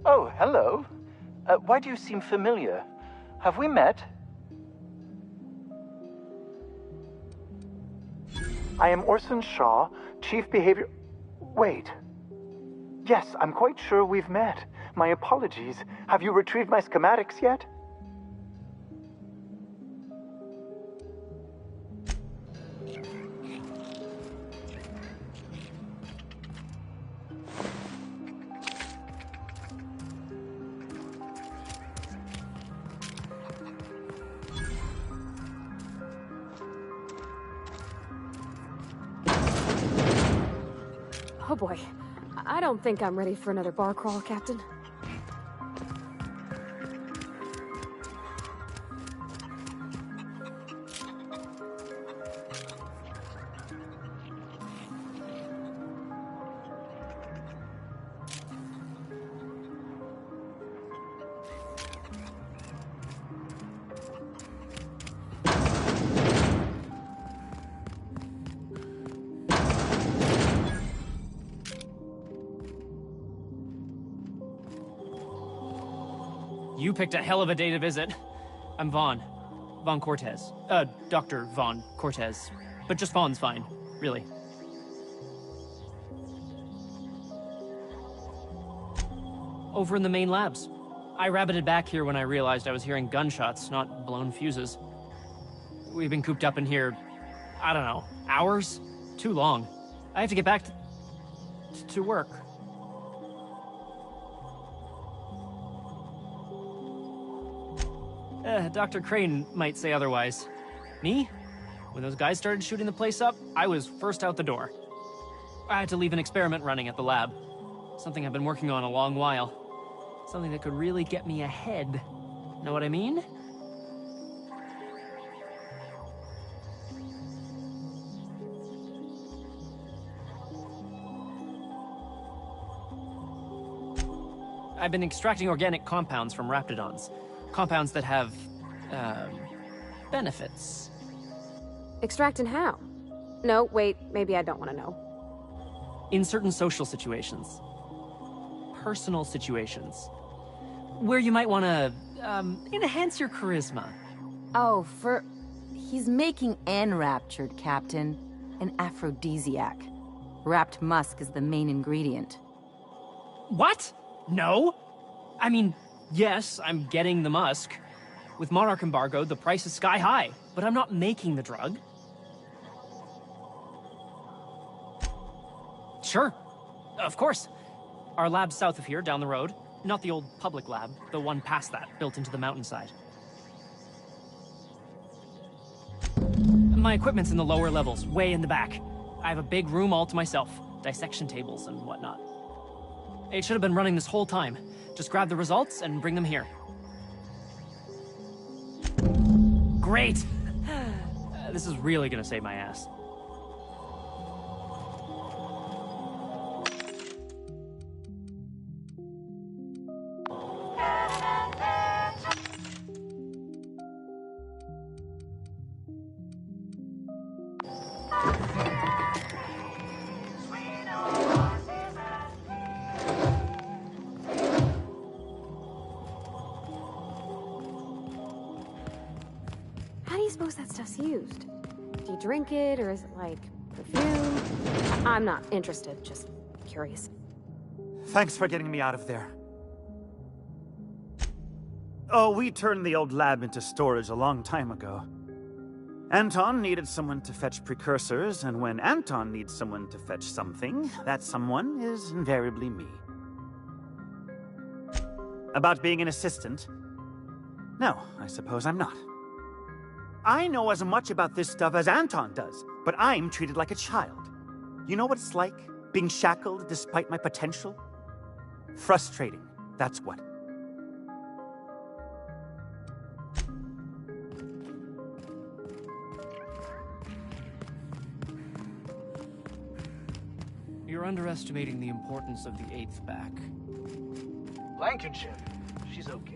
Oh, hello. Why do you seem familiar? Have we met? I am Orson Shaw, Chief Behavior... Wait. Yes, I'm quite sure we've met. My apologies. Have you retrieved my schematics yet? Oh boy. I don't think I'm ready for another bar crawl, Captain. You picked a hell of a day to visit. I'm Vaughn. Vaughn Cortez. Dr. Vaughn Cortez. But just Vaughn's fine, really. Over in the main labs. I rabbited back here when I realized I was hearing gunshots, not blown fuses. We've been cooped up in here, I don't know, hours? Too long. I have to get back to work. Dr. Crane might say otherwise. Me? When those guys started shooting the place up, I was first out the door. I had to leave an experiment running at the lab. Something I've been working on a long while. Something that could really get me ahead. Know what I mean? I've been extracting organic compounds from raptidons. Compounds that have, benefits. Extracting how? No, wait, maybe I don't want to know. In certain social situations. Personal situations. Where you might want to, enhance your charisma. Oh, he's making enraptured, Captain. An aphrodisiac. Wrapped musk is the main ingredient. What? No? I mean, yes, I'm getting the musk. With Monarch embargo, the price is sky high, but I'm not making the drug. Sure. Of course. Our lab's south of here, down the road. Not the old public lab, the one past that, built into the mountainside. My equipment's in the lower levels, way in the back. I have a big room all to myself, dissection tables and whatnot. It should have been running this whole time. Just grab the results and bring them here. Great! This is really gonna save my ass. How do you suppose that stuff's used? Do you drink it, or is it like perfume? I'm not interested, just curious. Thanks for getting me out of there. Oh, we turned the old lab into storage a long time ago. Anton needed someone to fetch precursors, and when Anton needs someone to fetch something, that someone is invariably me. About being an assistant? No, I suppose I'm not. I know as much about this stuff as Anton does, but I'm treated like a child. You know what it's like, being shackled despite my potential? Frustrating, that's what. You're underestimating the importance of the 8th back. Blankenship. She's okay.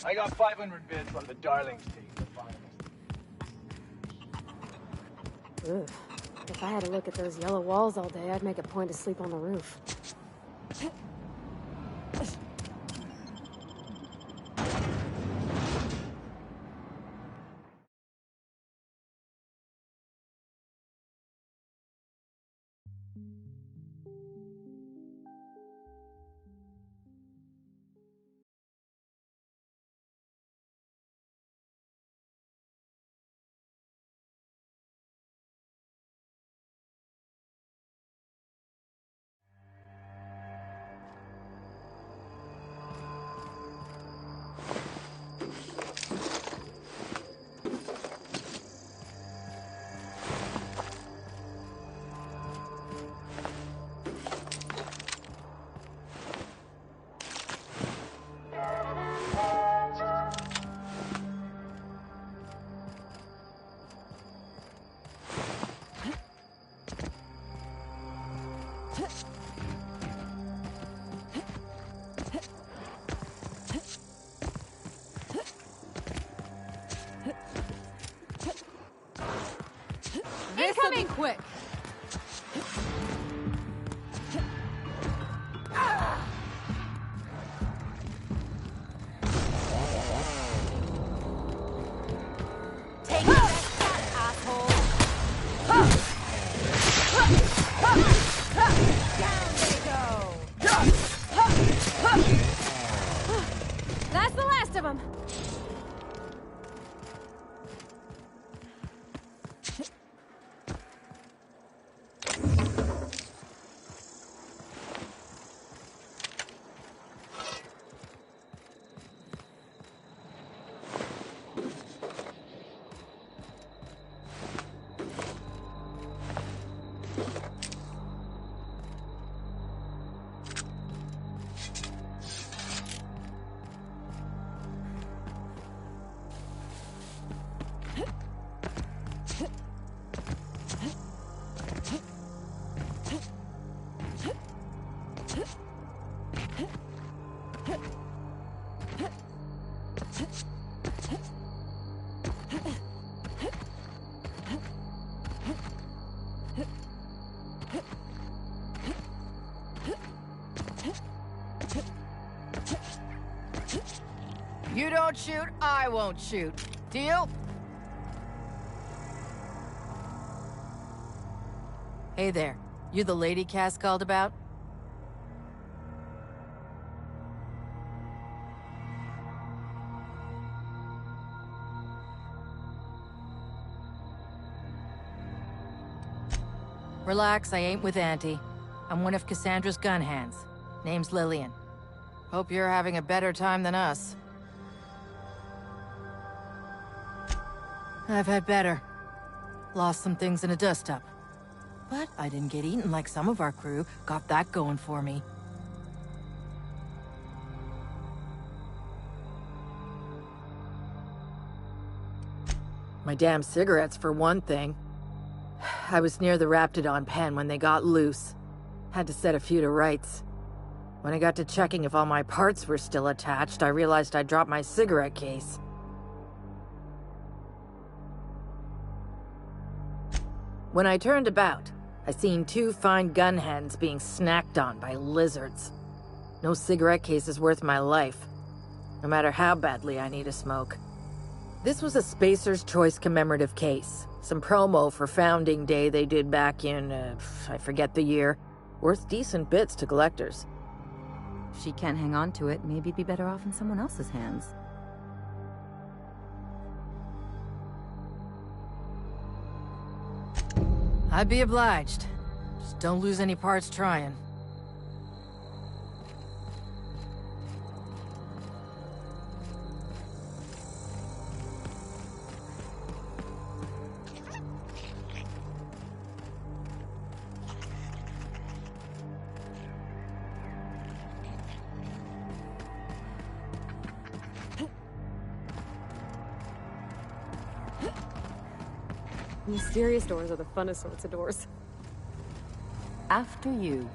I got 500 bits on the Darlings team, the finest. Ugh. If I had to look at those yellow walls all day, I'd make a point to sleep on the roof. This'll be quick. Take that, asshole. Down they go. That's the last of them. You don't shoot, I won't shoot. Deal? Hey there. You the lady Cass called about? Relax, I ain't with Auntie. I'm one of Cassandra's gun hands. Name's Lillian. Hope you're having a better time than us. I've had better. Lost some things in a dust-up. But I didn't get eaten like some of our crew. Got that going for me. My damn cigarettes, for one thing. I was near the Raptidon pen when they got loose. Had to set a few to rights. When I got to checking if all my parts were still attached, I realized I'd dropped my cigarette case. When I turned about, I seen two fine gun hands being snacked on by lizards. No cigarette case is worth my life, no matter how badly I need a smoke. This was a Spacer's Choice commemorative case. Some promo for Founding Day they did back in, I forget the year. Worth decent bits to collectors. If she can't hang on to it, maybe it'd be better off in someone else's hands. I'd be obliged. Just don't lose any parts trying. Mysterious doors are the funnest sorts of doors. After you.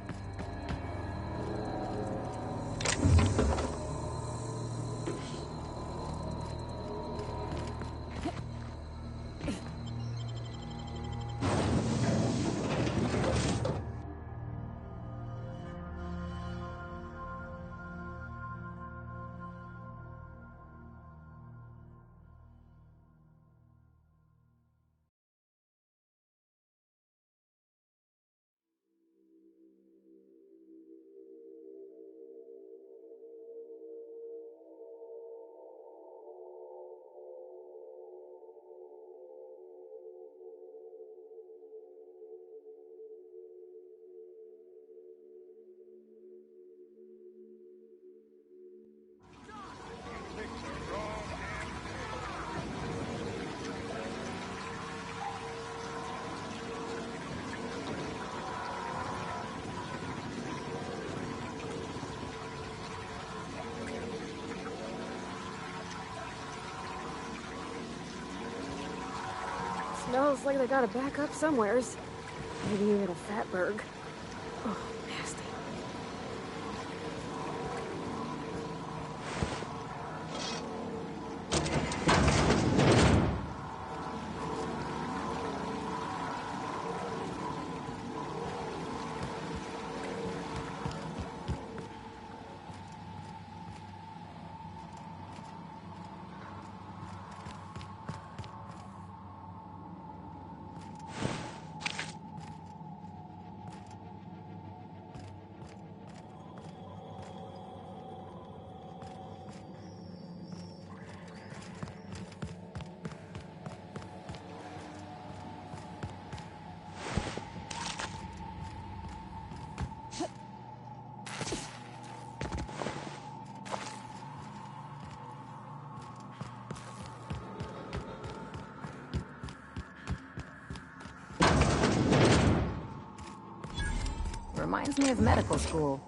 Smells like they got a backup somewheres. Maybe even a fatberg. Oh, nasty. Reminds me of medical school.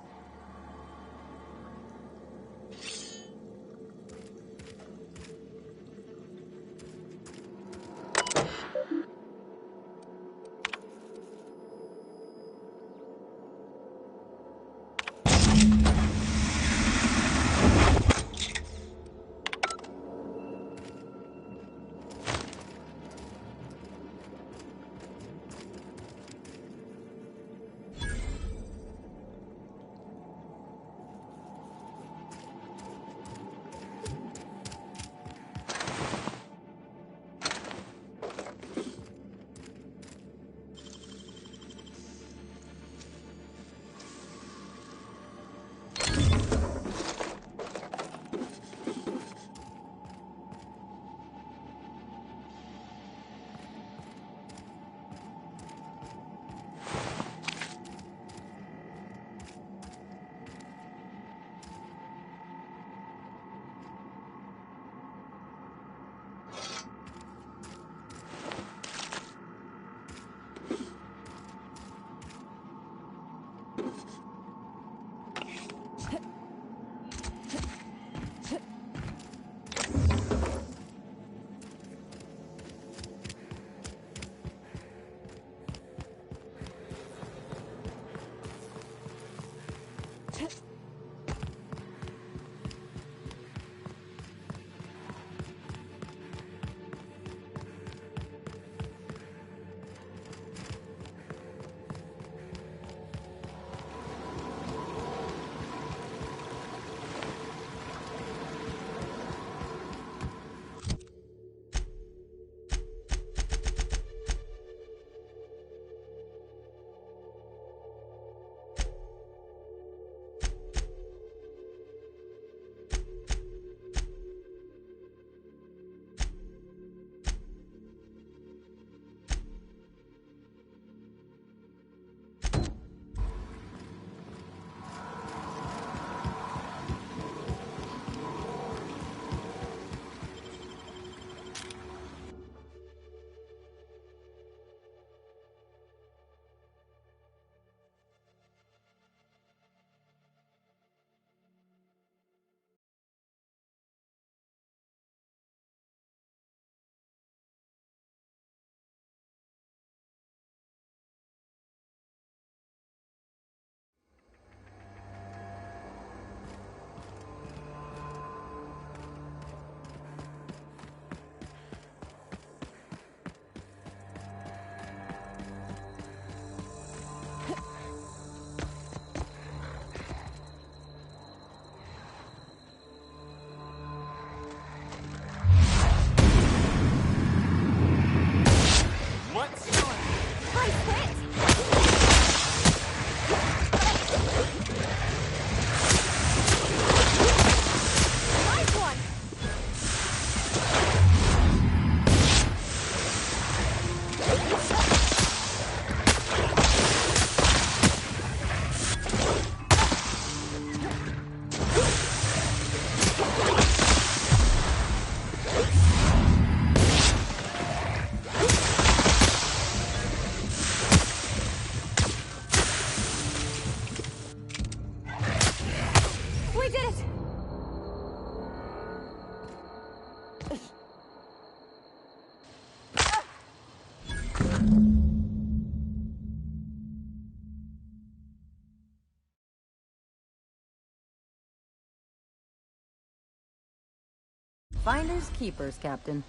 Finders keepers, Captain.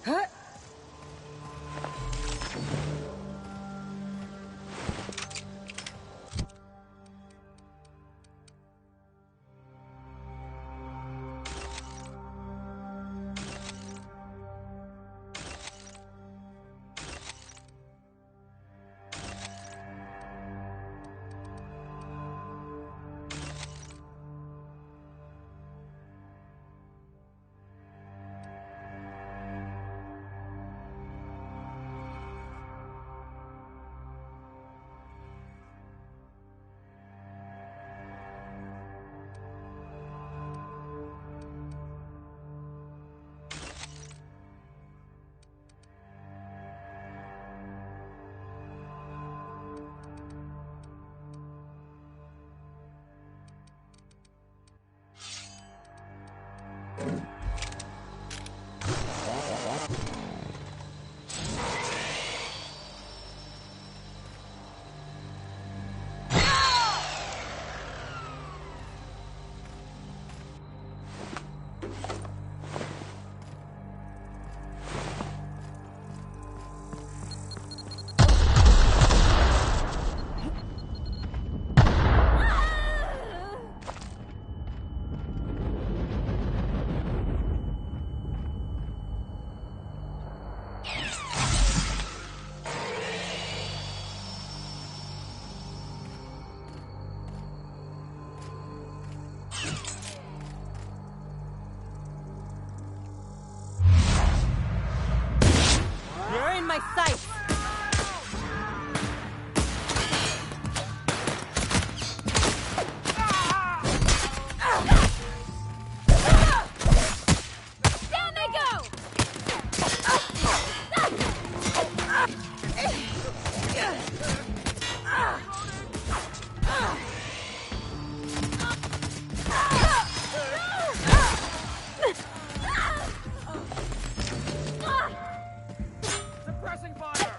Huh? You're in my sights! Down they go! Suppressing fire!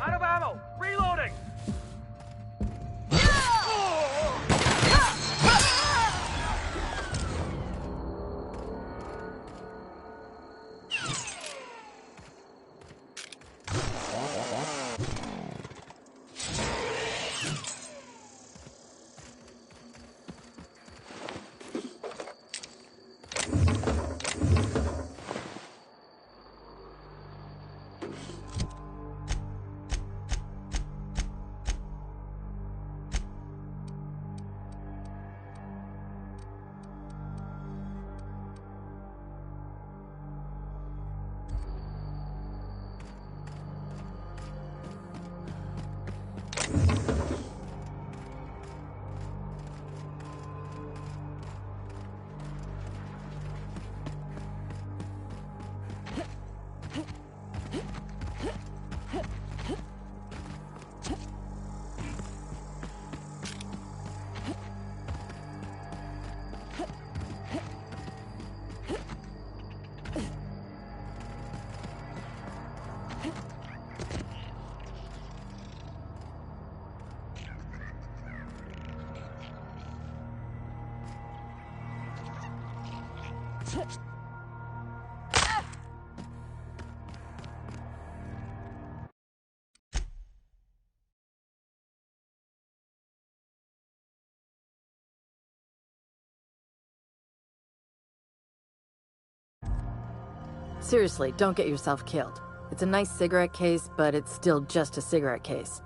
Out of ammo! Reloading! Seriously, don't get yourself killed. It's a nice cigarette case, but it's still just a cigarette case.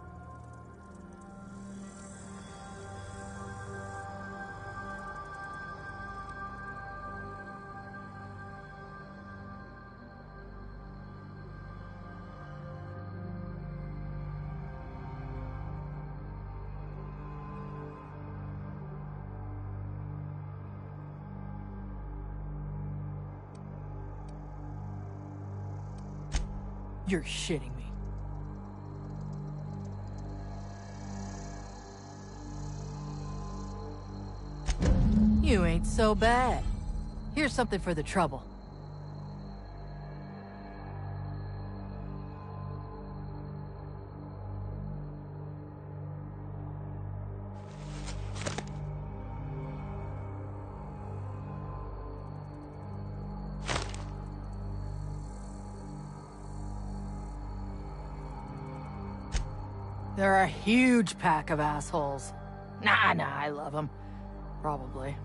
You're shitting me. You ain't so bad. Here's something for the trouble. They're a huge pack of assholes. Nah, I love them. Probably.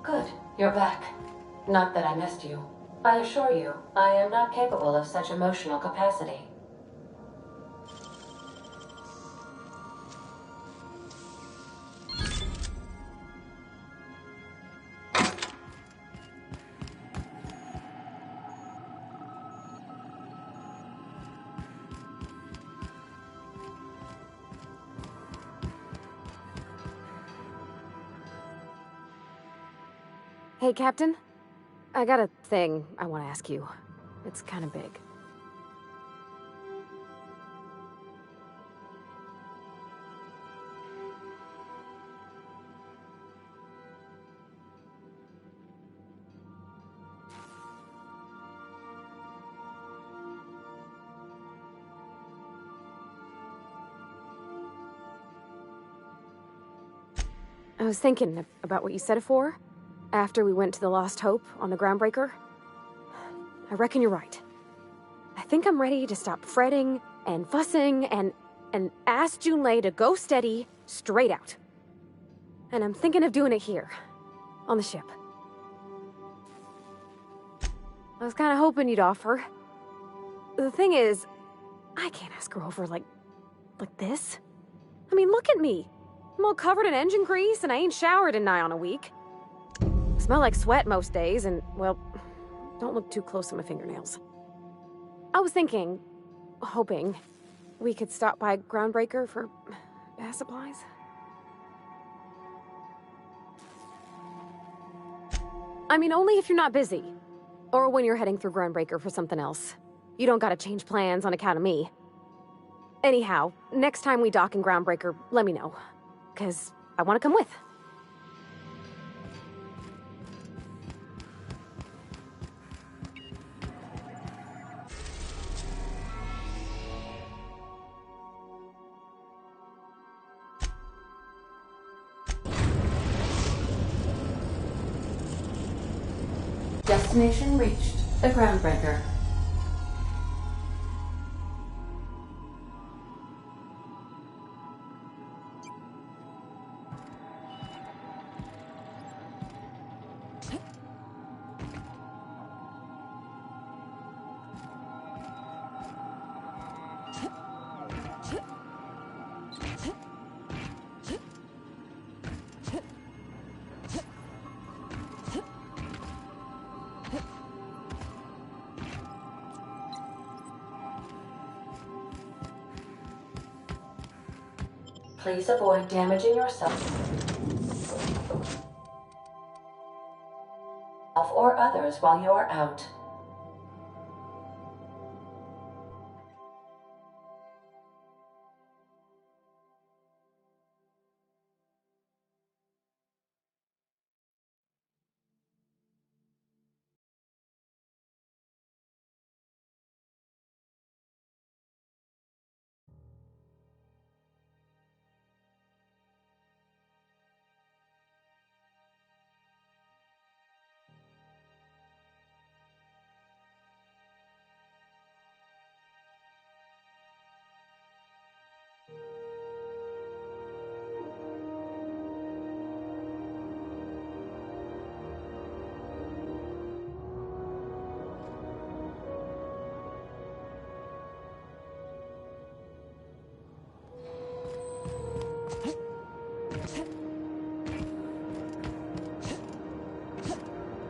Good, you're back. Not that I missed you. I assure you, I am not capable of such emotional capacity. Hey, Captain. I got a thing I want to ask you. It's kind of big. I was thinking about what you said before, after we went to the Lost Hope on the Groundbreaker. I reckon you're right. I think I'm ready to stop fretting and fussing and ask Junlei to go steady, straight out. And I'm thinking of doing it here, on the ship. I was kind of hoping you'd offer. The thing is, I can't ask her over like this. I mean, look at me. I'm all covered in engine grease and I ain't showered in nigh on a week. I smell like sweat most days and, well, don't look too close to my fingernails. I was thinking, hoping, we could stop by Groundbreaker for bath supplies. I mean, only if you're not busy. Or when you're heading through Groundbreaker for something else. You don't gotta change plans on account of me. Anyhow, next time we dock in Groundbreaker, let me know. 'Cause I want to come with. Destination reached. The Groundbreaker. Please avoid damaging yourself or others while you are out.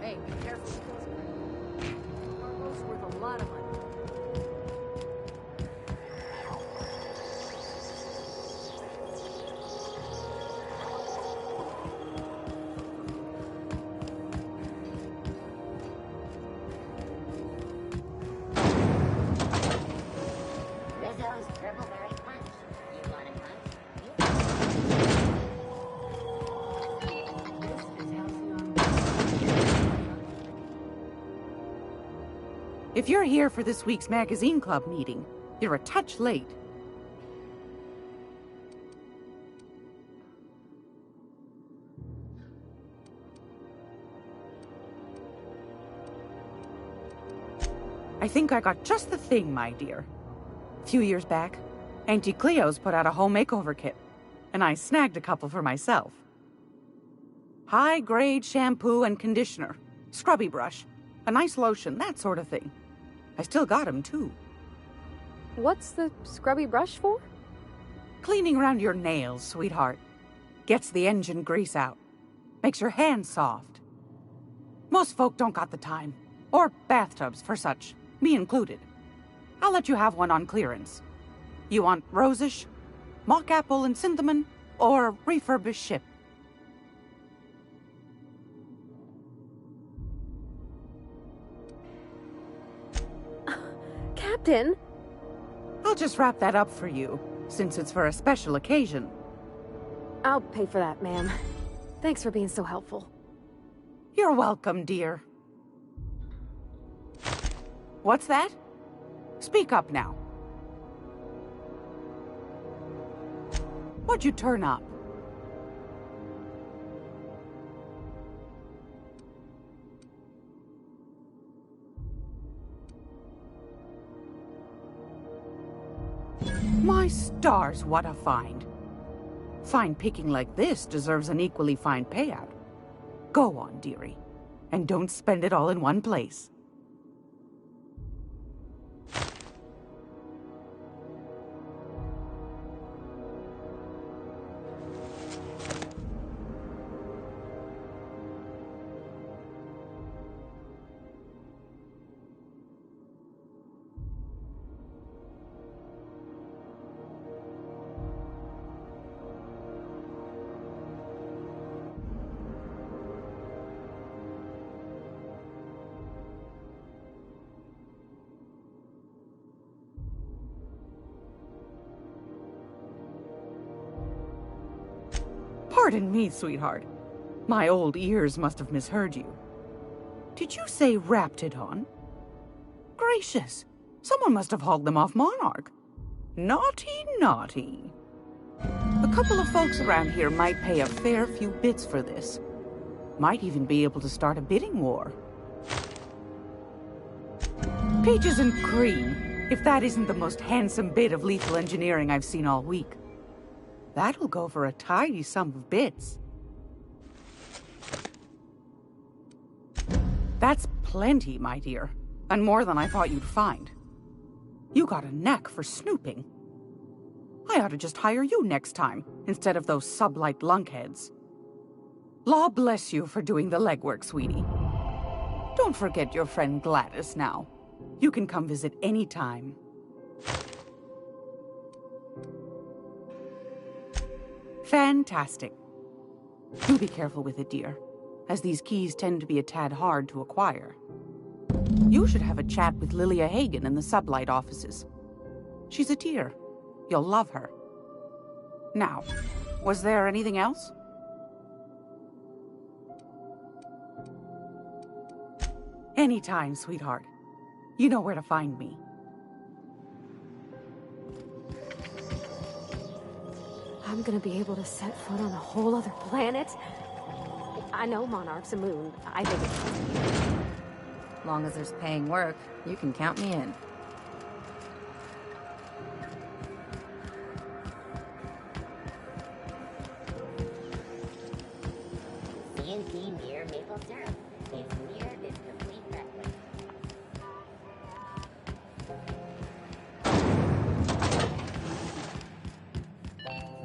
Hey, be careful with those. Cargo's worth a lot of money. Rizzo's Triple-Berry Punch. You want a punch? This is Halcyon. If you're here for this week's magazine club meeting, you're a touch late. I think I got just the thing, my dear. A few years back, Auntie Cleo's put out a home makeover kit, and I snagged a couple for myself. High-grade shampoo and conditioner, scrubby brush, a nice lotion, that sort of thing. I still got 'em, too. What's the scrubby brush for? Cleaning around your nails, sweetheart. Gets the engine grease out. Makes your hands soft. Most folk don't got the time. Or bathtubs for such, me included. I'll let you have one on clearance. You want rosish, mock apple and cinnamon, or refurbished ship? Captain? I'll just wrap that up for you, since it's for a special occasion. I'll pay for that, ma'am. Thanks for being so helpful. You're welcome, dear. What's that? Speak up now. What'd you turn up? My stars, what a find. Fine picking like this deserves an equally fine payout. Go on, dearie, and don't spend it all in one place. Pardon me, sweetheart. My old ears must have misheard you. Did you say Raptidon? Gracious, someone must have hauled them off Monarch. Naughty, naughty. A couple of folks around here might pay a fair few bits for this. Might even be able to start a bidding war. Peaches and cream, if that isn't the most handsome bit of lethal engineering I've seen all week. That'll go for a tidy sum of bits. That's plenty, my dear, and more than I thought you'd find. You got a knack for snooping. I ought to just hire you next time, instead of those sublight lunkheads. Law bless you for doing the legwork, sweetie. Don't forget your friend Gladys now. You can come visit any time. Fantastic. Do be careful with it, dear, as these keys tend to be a tad hard to acquire. You should have a chat with Lilia Hagen in the sublight offices. She's a dear. You'll love her. Now, was there anything else? Anytime, sweetheart. You know where to find me. I'm gonna be able to set foot on a whole other planet? I know Monarch's a moon. I think it's... As long as there's paying work, you can count me in. CNC Mirror Maple Syrup. Its mirror is complete breakfast.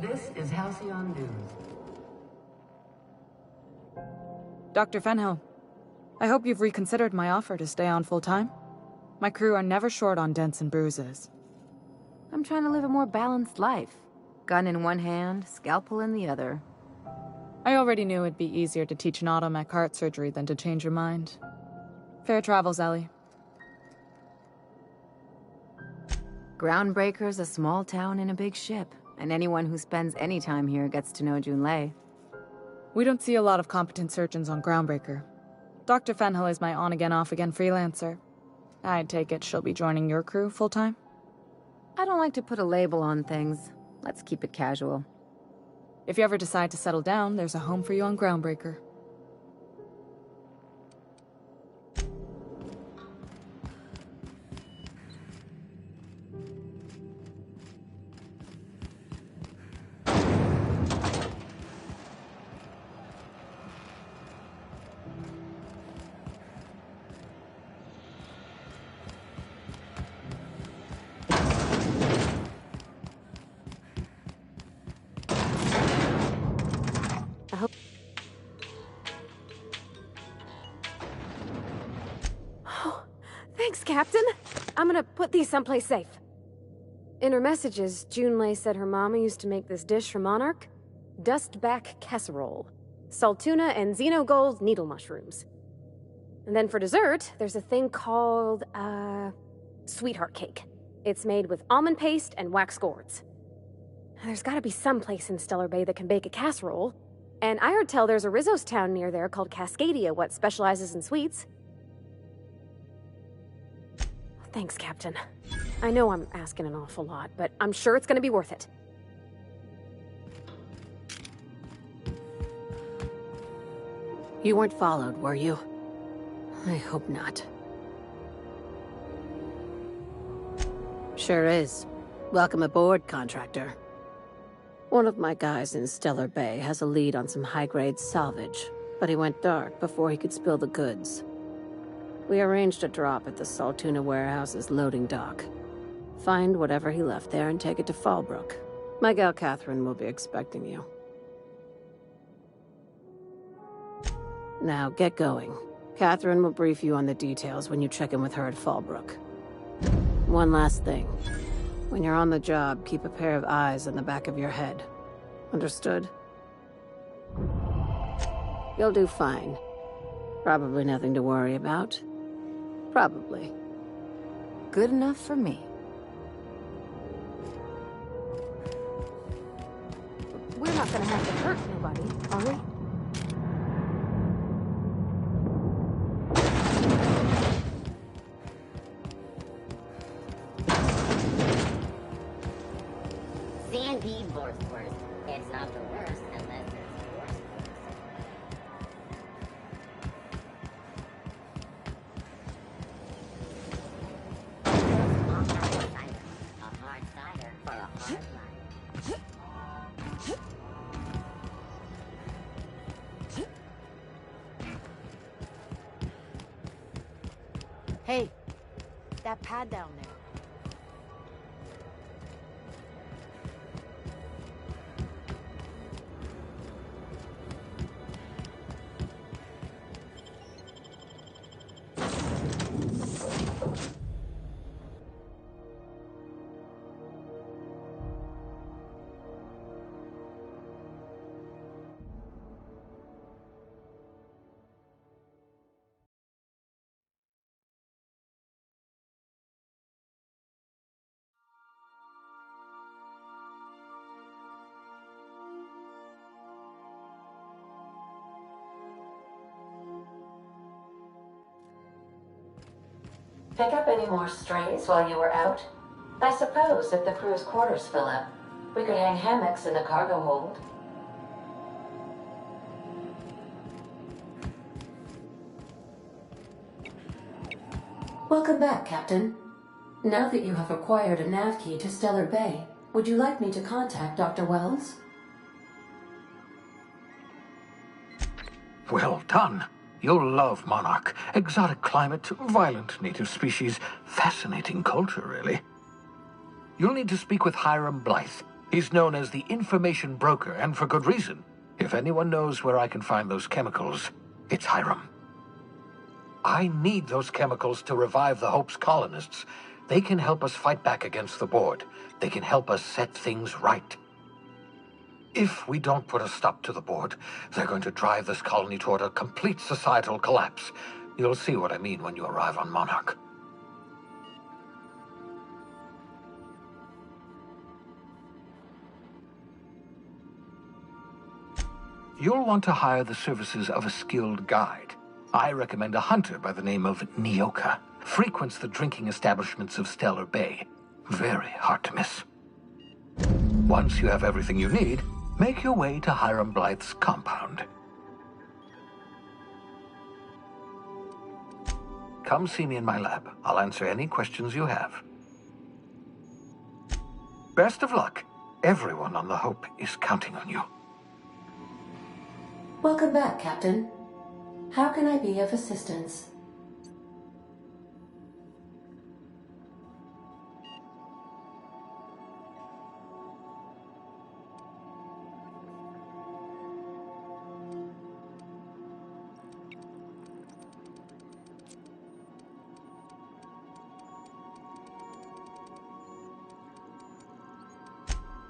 This is Halcyon News. Dr. Fenhill, I hope you've reconsidered my offer to stay on full-time. My crew are never short on dents and bruises. I'm trying to live a more balanced life. Gun in one hand, scalpel in the other. I already knew it'd be easier to teach an automech heart surgery than to change your mind. Fair travels, Ellie. Groundbreaker's a small town in a big ship, and anyone who spends any time here gets to know Junlei. We don't see a lot of competent surgeons on Groundbreaker. Dr. Fenhill is my on-again, off-again freelancer. I take it she'll be joining your crew full-time? I don't like to put a label on things. Let's keep it casual. If you ever decide to settle down, there's a home for you on Groundbreaker. Thanks, Captain. I'm gonna put these someplace safe. In her messages, Junlei said her mama used to make this dish for Monarch. Dustback casserole. Saltuna and xenogold needle mushrooms. And then for dessert, there's a thing called, sweetheart cake. It's made with almond paste and wax gourds. There's gotta be some place in Stellar Bay that can bake a casserole. And I heard tell there's a Rizzo's town near there called Cascadia, what specializes in sweets. Thanks, Captain. I know I'm asking an awful lot, but I'm sure it's gonna be worth it. You weren't followed, were you? I hope not. Sure is. Welcome aboard, contractor. One of my guys in Stellar Bay has a lead on some high-grade salvage, but he went dark before he could spill the goods. We arranged a drop at the Saltuna warehouse's loading dock. Find whatever he left there and take it to Fallbrook. My gal Catherine will be expecting you. Now, get going. Catherine will brief you on the details when you check in with her at Fallbrook. One last thing. When you're on the job, keep a pair of eyes on the back of your head. Understood? You'll do fine. Probably nothing to worry about. Probably. Good enough for me. We're not gonna have to hurt hurt nobody, are we? Sandy Borsworth. It's not the worst unless there's worse. A hard cider for a hard life. Hey, that pad down there. Pick up any more strays while you were out? I suppose if the crew's quarters fill up, we could hang hammocks in the cargo hold. Welcome back, Captain. Now that you have acquired a nav key to Stellar Bay, would you like me to contact Dr. Wells? Well done. You'll love Monarch. Exotic climate, violent native species, fascinating culture, really. You'll need to speak with Hiram Blythe. He's known as the information broker, and for good reason. If anyone knows where I can find those chemicals, it's Hiram. I need those chemicals to revive the Hope's colonists. They can help us fight back against the Board. They can help us set things right. If we don't put a stop to the Board, they're going to drive this colony toward a complete societal collapse. You'll see what I mean when you arrive on Monarch. You'll want to hire the services of a skilled guide. I recommend a hunter by the name of Nyoka. Frequents the drinking establishments of Stellar Bay. Very hard to miss. Once you have everything you need, make your way to Hiram Blythe's compound. Come see me in my lab. I'll answer any questions you have. Best of luck. Everyone on the Hope is counting on you. Welcome back, Captain. How can I be of assistance?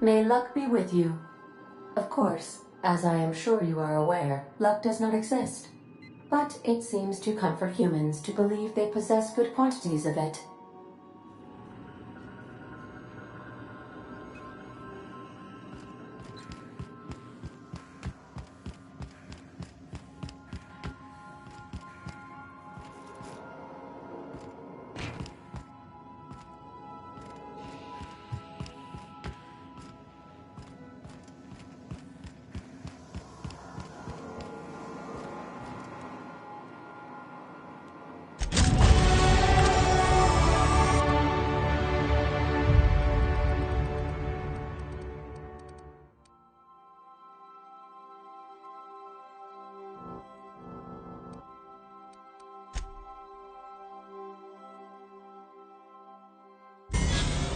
May luck be with you. Of course, as I am sure you are aware, luck does not exist. But it seems to comfort humans to believe they possess good quantities of it.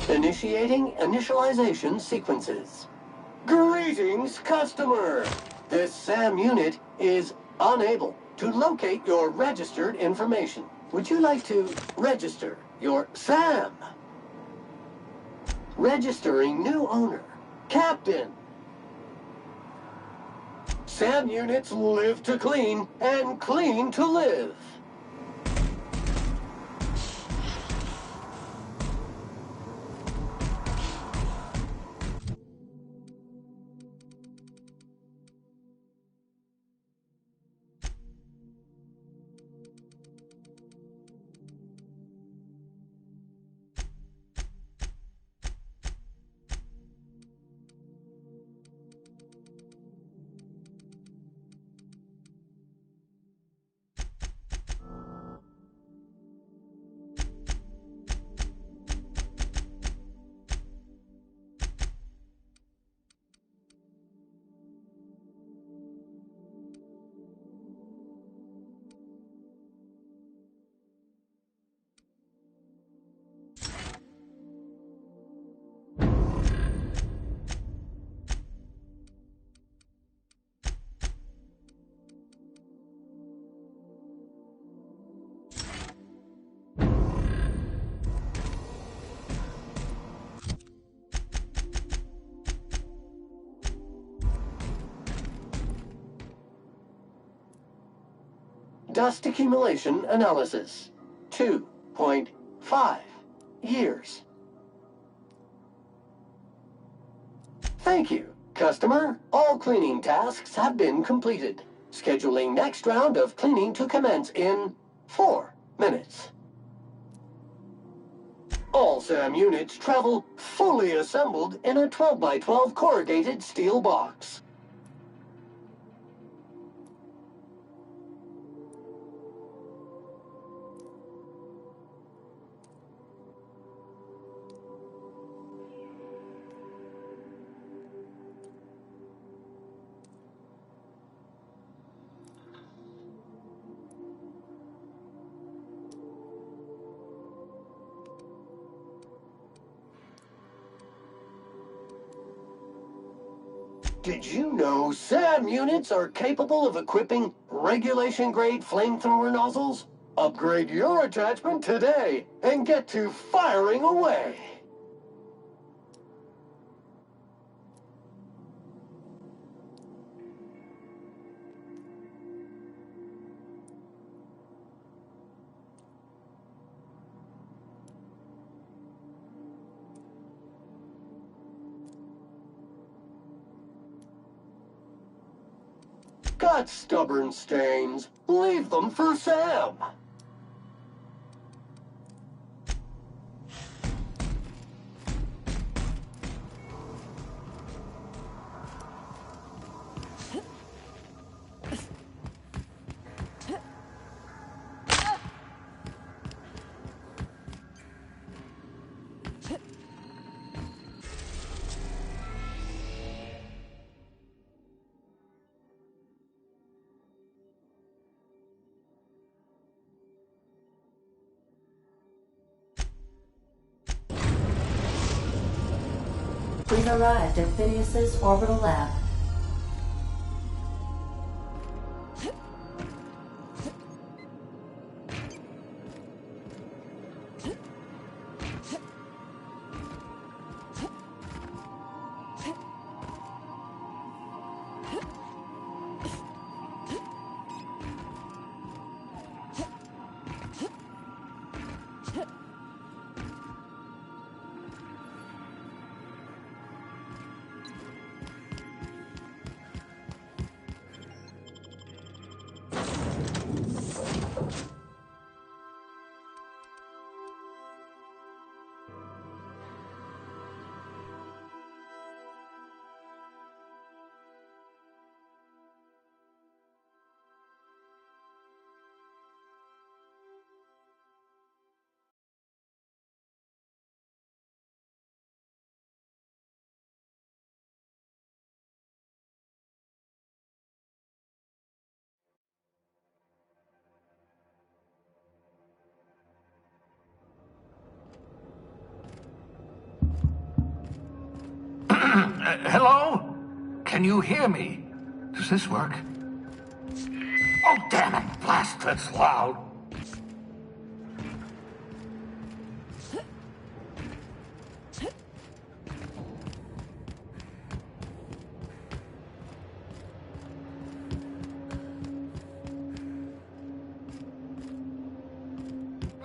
Initiating initialization sequences. Greetings, customer! This SAM unit is unable to locate your registered information. Would you like to register your SAM? Registering new owner. Captain. SAM units live to clean and clean to live. dust accumulation analysis. 2.5 years. Thank you, customer. All cleaning tasks have been completed. Scheduling next round of cleaning to commence in 4 minutes. All SAM units travel fully assembled in a 12 by 12 corrugated steel box. Did you know SAM units are capable of equipping regulation-grade flamethrower nozzles? Upgrade your attachment today and get to firing away! Got stubborn stains? Leave them for Sam! We've arrived at Phineas's orbital lab. Hello? Can you hear me? Does this work? Oh, damn it! Blast, that's loud.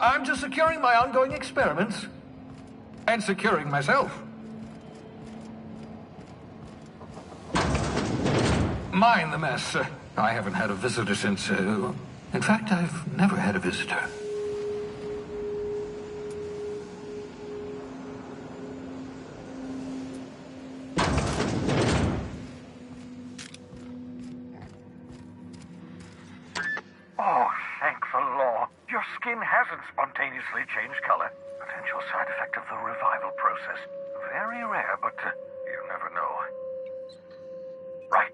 I'm just securing my ongoing experiments. And securing myself. Mind the mess. I haven't had a visitor since, in fact, I've never had a visitor. Oh, thank the law. Your skin hasn't spontaneously changed color. Potential side effect of the revival process. Very rare, but you never know. Right.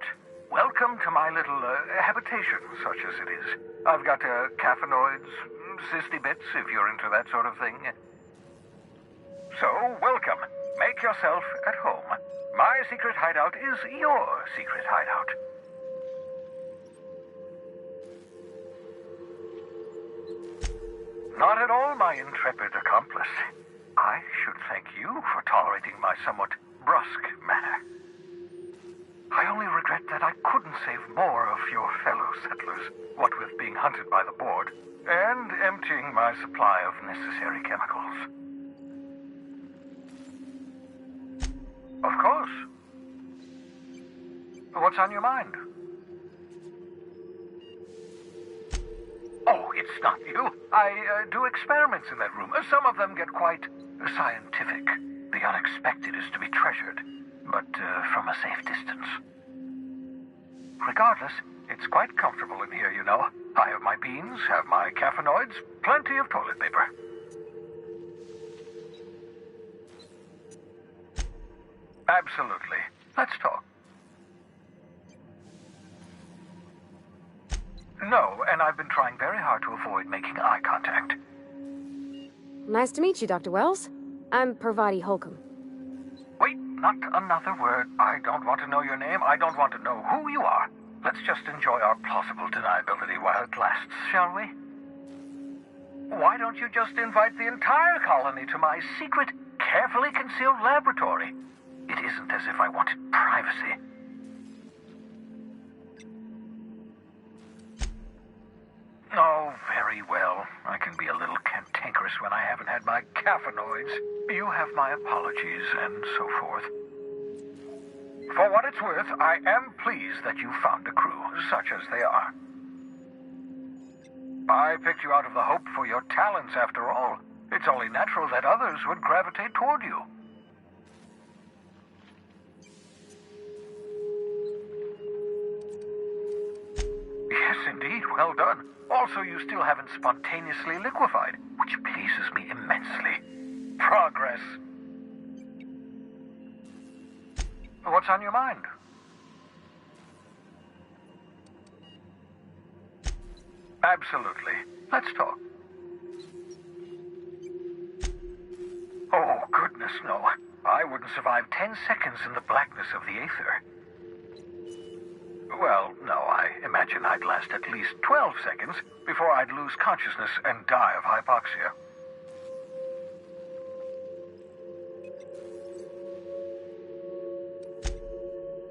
Welcome to my little habitation, such as it is. I've got caffeinoids, cysty bits, if you're into that sort of thing. So, welcome. Make yourself at home. My secret hideout is your secret hideout. Not at all, my intrepid accomplice. I should thank you for tolerating my somewhat brusque manner. I only regret regret that I couldn't save more of your fellow settlers, what with being hunted by the board, and emptying my supply of necessary chemicals. Of course. What's on your mind? Oh, it's not you. I do experiments in that room. Some of them get quite scientific. The unexpected is to be treasured, but from a safe distance. Regardless, it's quite comfortable in here, you know. I have my beans, have my caffeinoids, plenty of toilet paper. Absolutely. Let's talk. No, and I've been trying very hard to avoid making eye contact. Nice to meet you, Dr. Wells. I'm Parvati Holcomb. Wait, not another word. I don't want to know your name. I don't want to know who you are. Let's just enjoy our plausible deniability while it lasts, shall we? Why don't you just invite the entire colony to my secret, carefully concealed laboratory? It isn't as if I wanted privacy. Oh, very well. I can be a little cantankerous when I haven't had my caffeinoids. You have my apologies, and so forth. For what it's worth, I am pleased that you found a crew, such as they are. I picked you out of the hope for your talents, after all. It's only natural that others would gravitate toward you. Yes, indeed, well done. Also, you still haven't spontaneously liquefied, which pleases me immensely. Progress. What's on your mind? Absolutely. Let's talk. Oh, goodness, no. I wouldn't survive 10 seconds in the blackness of the aether. Well, no, I imagine I'd last at least 12 seconds before I'd lose consciousness and die of hypoxia.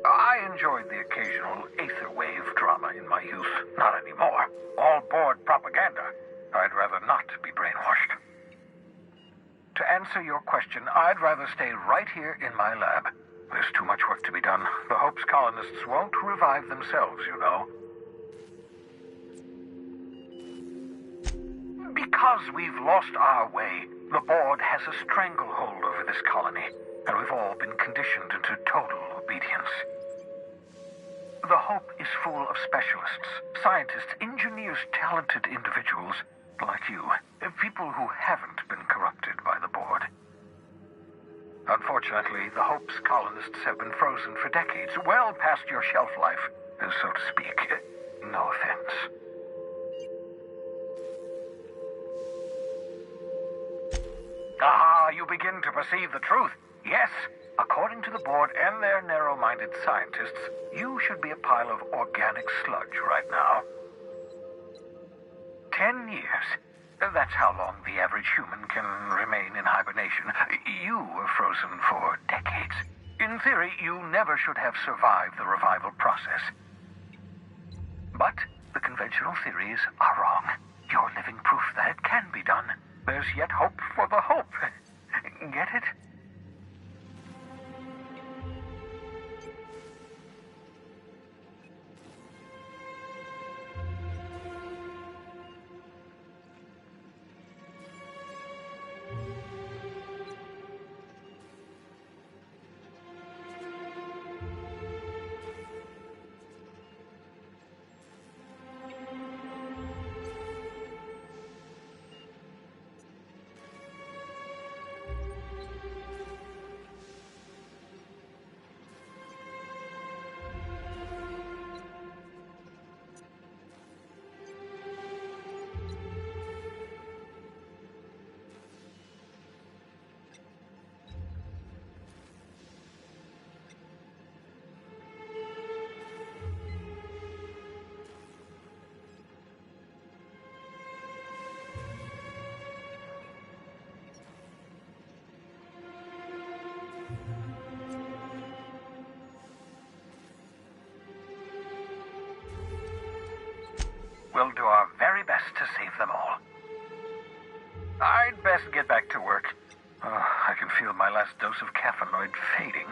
I enjoyed the occasional aether wave drama in my youth. Not anymore. All board propaganda. I'd rather not be brainwashed. To answer your question, I'd rather stay right here in my lab. There's too much work to be done. The Hope's colonists won't revive themselves, you know. Because we've lost our way, the board has a stranglehold over this colony, and we've all been conditioned into total obedience. The Hope is full of specialists, scientists, engineers, talented individuals like you, people who haven't been corrupted by the board. Unfortunately, the Hope's colonists have been frozen for decades, well past your shelf life, so to speak. No offense. Ah, you begin to perceive the truth. Yes, according to the board and their narrow-minded scientists, you should be a pile of organic sludge right now. 10 years. That's how long the average human can remain in hibernation. You were frozen for decades. In theory, you never should have survived the revival process. But the conventional theories are wrong. You're living proof that it can be done. There's yet hope for the Hope. Get it? We'll do our very best to save them all. I'd best get back to work. I can feel my last dose of caffeinoid fading.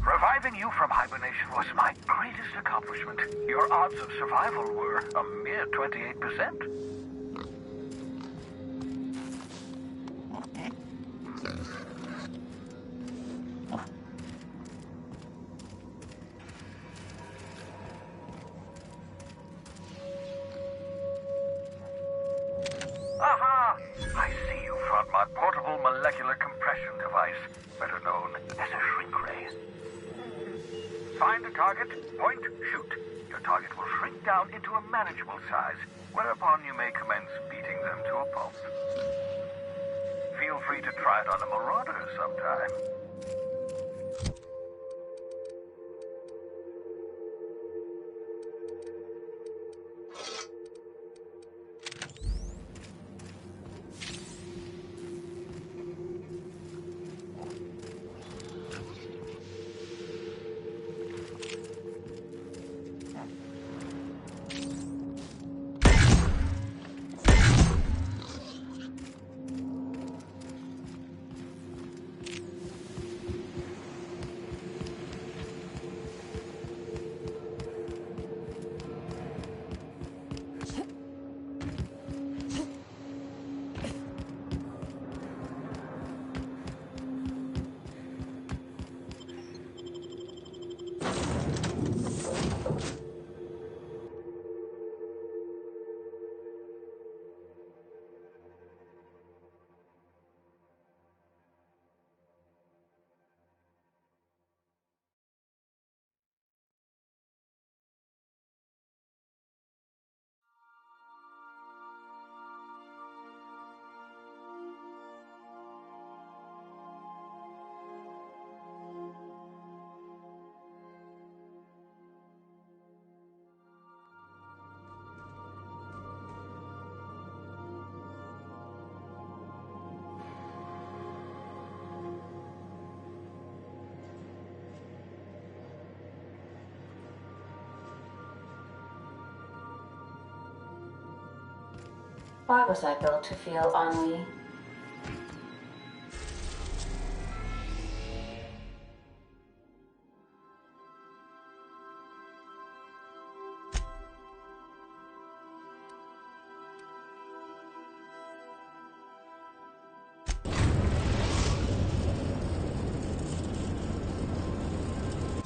Reviving you from hibernation was my greatest accomplishment. Your odds of survival were a mere 28%. Aha! I see you found my portable molecular compression device, better known as a shrink ray. Find a target, point, shoot. Your target will shrink down into a manageable size, whereupon you may commence beating them to a pulp. Feel free to try it on a marauder sometime. Why was I built to feel ennui?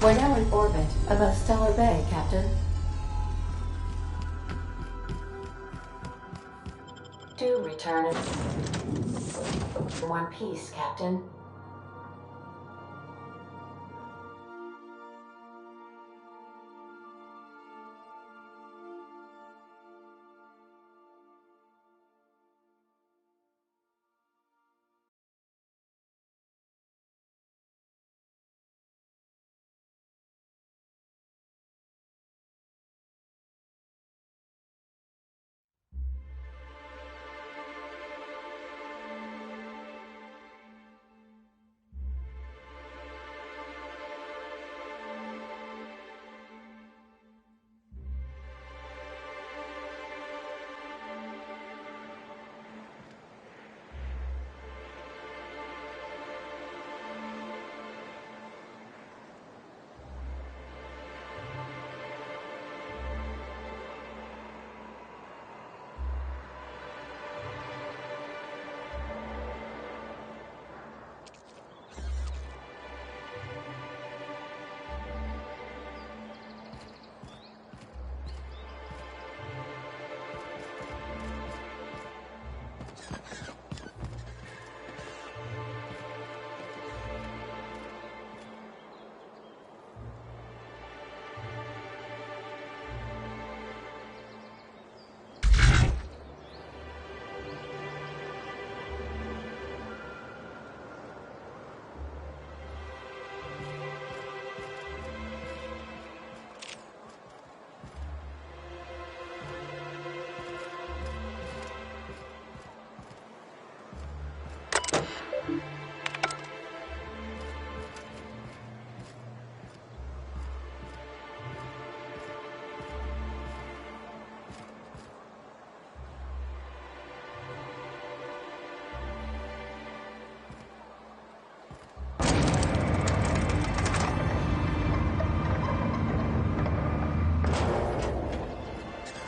We're now in orbit above Stellar Bay, Captain. Do return in one piece, Captain.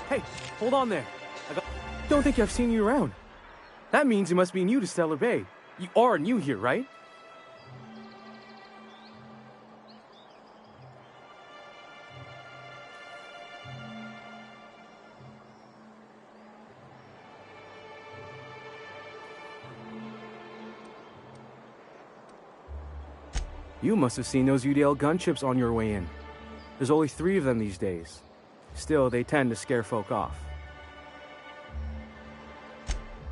Hey, hold on there. Don't think I've seen you around. That means you must be new to Stellar Bay. You are new here, right? You must have seen those UDL gunships on your way in. There's only 3 of them these days. Still, they tend to scare folk off.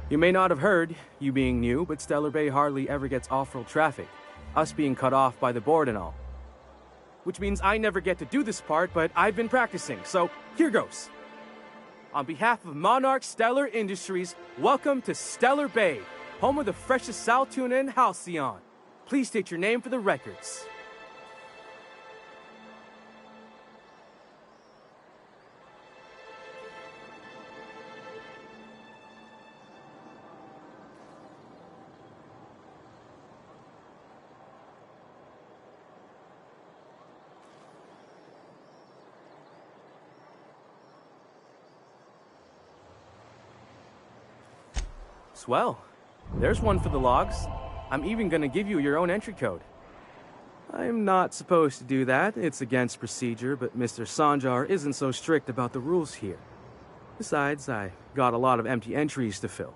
You may not have heard, you being new, but Stellar Bay hardly ever gets off-road traffic, us being cut off by the board and all. Which means I never get to do this part, but I've been practicing, so here goes. On behalf of Monarch Stellar Industries, welcome to Stellar Bay, home of the freshest sal tuna and halcyon. Please state your name for the records. Swell. There's one for the logs. I'm even gonna give you your own entry code. I'm not supposed to do that. It's against procedure, but Mr. Sanjar isn't so strict about the rules here. Besides, I got a lot of empty entries to fill.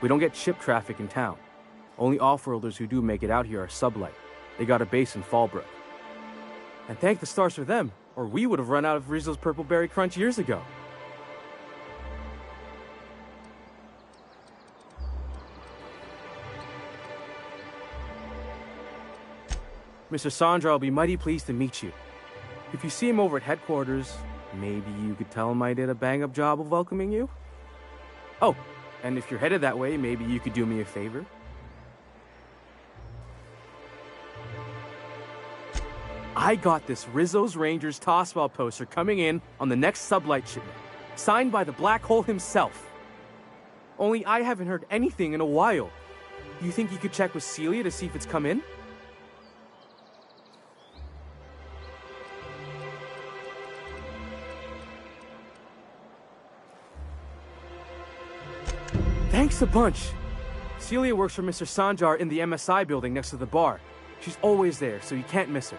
We don't get ship traffic in town. Only off-worlders who do make it out here are sublight. They got a base in Fallbrook. And thank the stars for them, or we would have run out of Rizzo's Purple Berry Crunch years ago. Mr. Sandra will be mighty pleased to meet you. If you see him over at headquarters, maybe you could tell him I did a bang-up job of welcoming you? Oh, and if you're headed that way, maybe you could do me a favor? I got this Rizzo's Rangers Tossball poster coming in on the next sublight shipment, signed by the Black Hole himself. Only I haven't heard anything in a while. You think you could check with Celia to see if it's come in? Thanks a bunch. Celia works for Mr. Sanjar in the MSI building next to the bar. She's always there, so you can't miss her.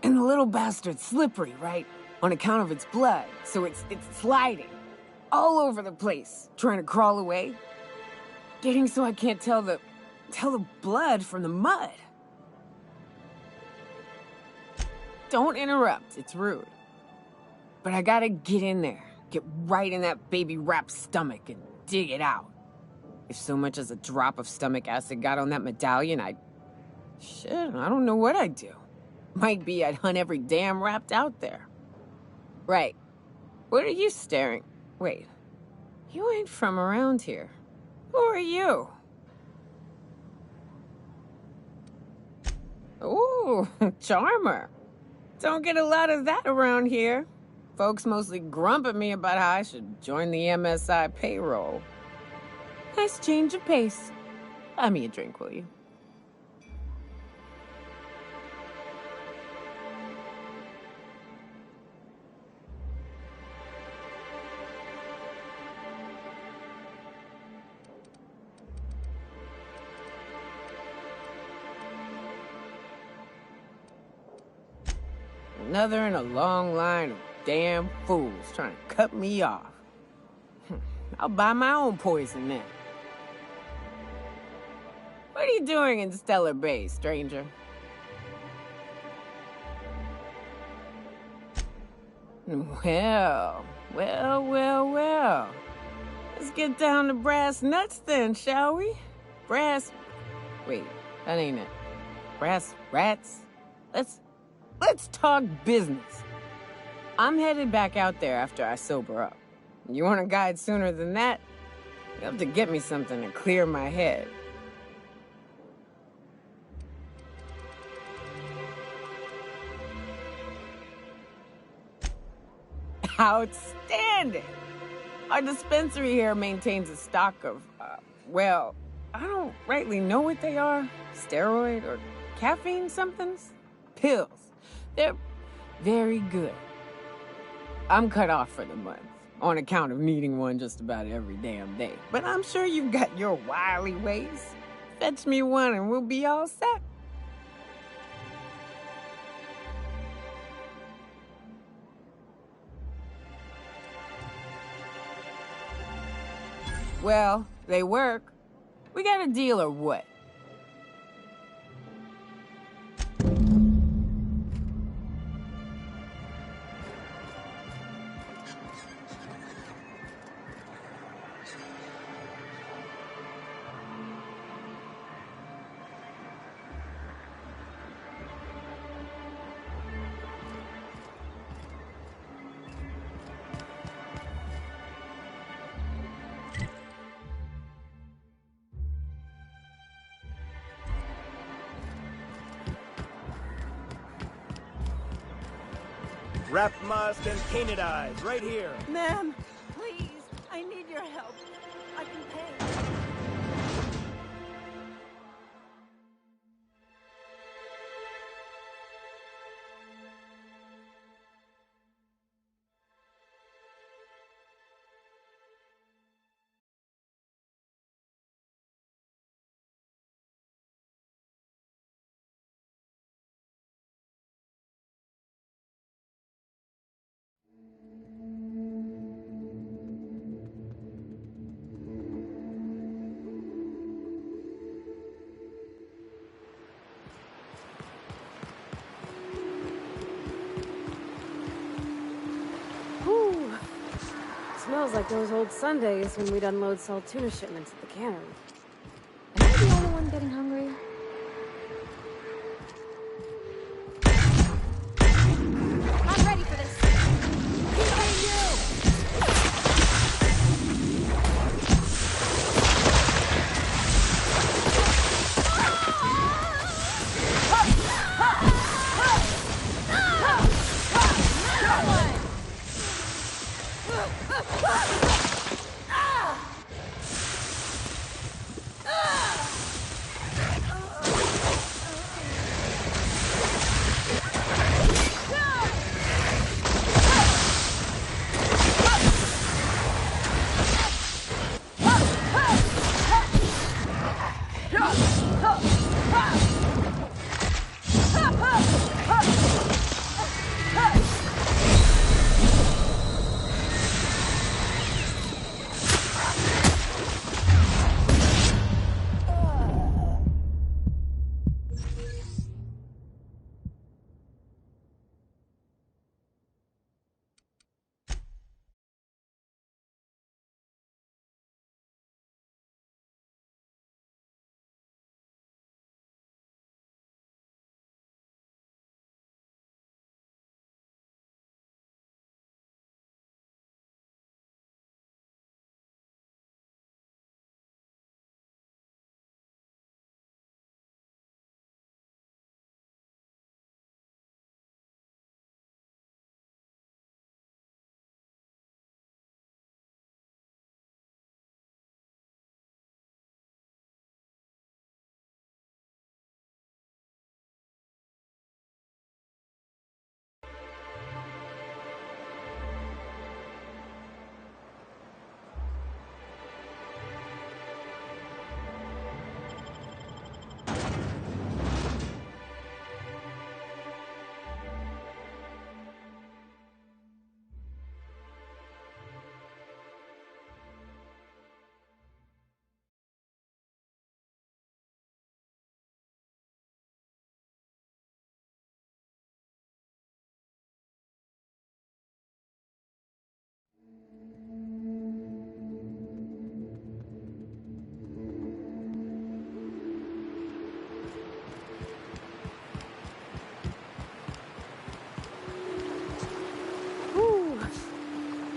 And the little bastard's slippery, right? On account of its blood, so it's sliding. All over the place, trying to crawl away. Getting so I can't tell the blood from the mud. Don't interrupt, it's rude. But I gotta get in there, get right in that baby rap's stomach and dig it out. If so much as a drop of stomach acid got on that medallion, shit, I don't know what I'd do. Might be I'd hunt every damn rat out there. Right. What are you staring? Wait. You ain't from around here. Who are you? Ooh, charmer. Don't get a lot of that around here. Folks mostly grump at me about how I should join the MSI payroll. Nice change of pace. Buy me a drink, will you? Another in a long line of damn fools trying to cut me off. I'll buy my own poison then. What are you doing in Stellar Bay, stranger? Well. Let's get down to brass nuts then, shall we? Wait, that ain't it. Brass rats? Let's talk business. I'm headed back out there after I sober up. You want a guide sooner than that? You have to get me something to clear my head. Outstanding! Our dispensary here maintains a stock of, well, I don't rightly know what they are. Steroid or caffeine somethings? Pills. They're very good. I'm cut off for the month, on account of needing one just about every damn day. But I'm sure you've got your wily ways. Fetch me one and we'll be all set. Well, they work. We got a deal or what? Wrap musk and painted eyes, right here. Ma'am, please, I need your help. I can pay. Smells like those old Sundays when we'd unload salt tuna shipments at the cannery. Am I the only one getting hungry? I'm ready for this. Keep you!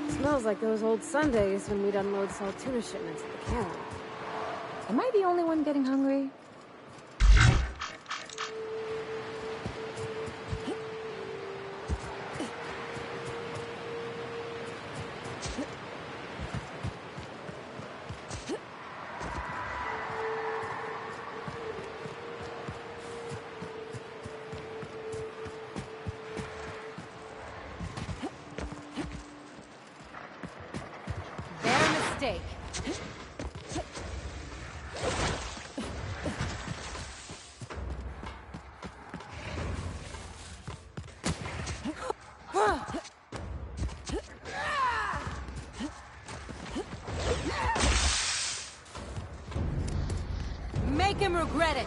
Smells like those old Sundays when we'd unload salt tuna shipments at the cannery. Am I the only one getting hungry? Mistake. Make him regret it.